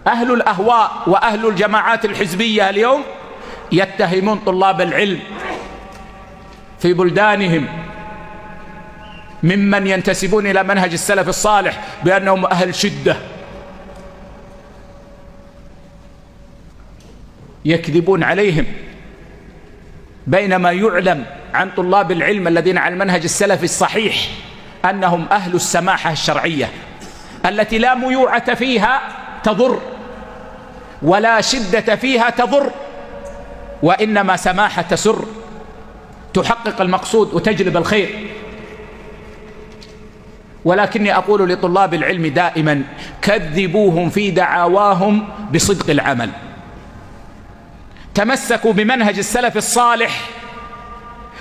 أهل الأهواء وأهل الجماعات الحزبية اليوم يتهمون طلاب العلم في بلدانهم ممن ينتسبون إلى منهج السلف الصالح بأنهم أهل شدة. يكذبون عليهم، بينما يعلم عن طلاب العلم الذين على المنهج السلفي الصحيح أنهم أهل السماحة الشرعية التي لا ميوعة فيها تضر ولا شدة فيها تضر، وإنما سماحة تسر، تحقق المقصود وتجلب الخير. ولكني أقول لطلاب العلم دائما: كذبوهم في دعواهم بصدق العمل، تمسكوا بمنهج السلف الصالح،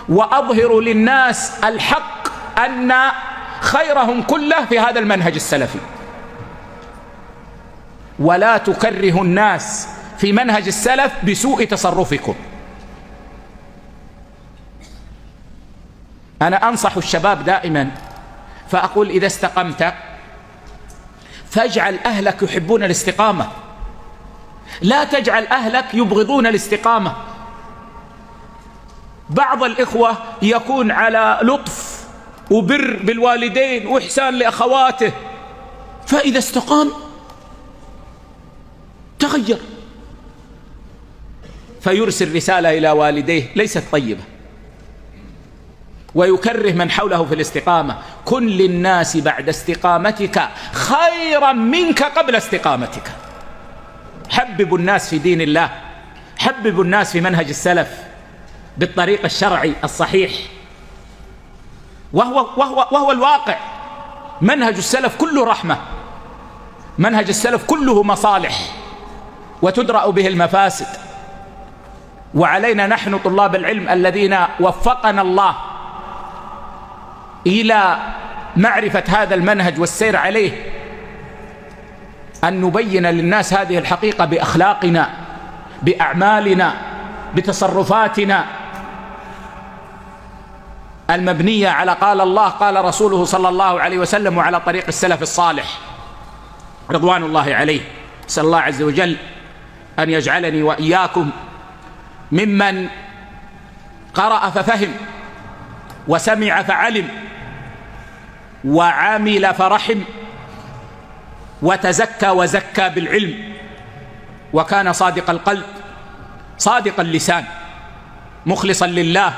وأظهروا للناس الحق أن خيرهم كله في هذا المنهج السلفي، ولا تكرهوا الناس في منهج السلف بسوء تصرفكم. أنا أنصح الشباب دائما فأقول: إذا استقمت فاجعل أهلك يحبون الاستقامة، لا تجعل أهلك يبغضون الاستقامة. بعض الإخوة يكون على لطف وبر بالوالدين وإحسان لأخواته، فإذا استقام تغير، فيرسل رسالة إلى والديه ليست طيبة، ويكره من حوله في الاستقامة: كن للناس بعد استقامتك خيرا منك قبل استقامتك. حببوا الناس في دين الله، حببوا الناس في منهج السلف بالطريق الشرعي الصحيح، وهو الواقع. منهج السلف كله رحمة، منهج السلف كله مصالح وتدرأ به المفاسد. وعلينا نحن طلاب العلم الذين وفقنا الله إلى معرفة هذا المنهج والسير عليه أن نبين للناس هذه الحقيقة بأخلاقنا، بأعمالنا، بتصرفاتنا المبنية على قال الله قال رسوله صلى الله عليه وسلم، وعلى طريق السلف الصالح رضوان الله عليه. أسأل الله عز وجل أن يجعلني وإياكم ممن قرأ ففهم، وسمع فعلم، وعمل فرحم، وتزكى وزكى بالعلم، وكان صادق القلب صادق اللسان، مخلصا لله،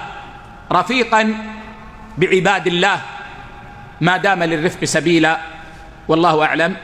رفيقا بعباد الله، ما دام للرفق سبيلا. والله أعلم.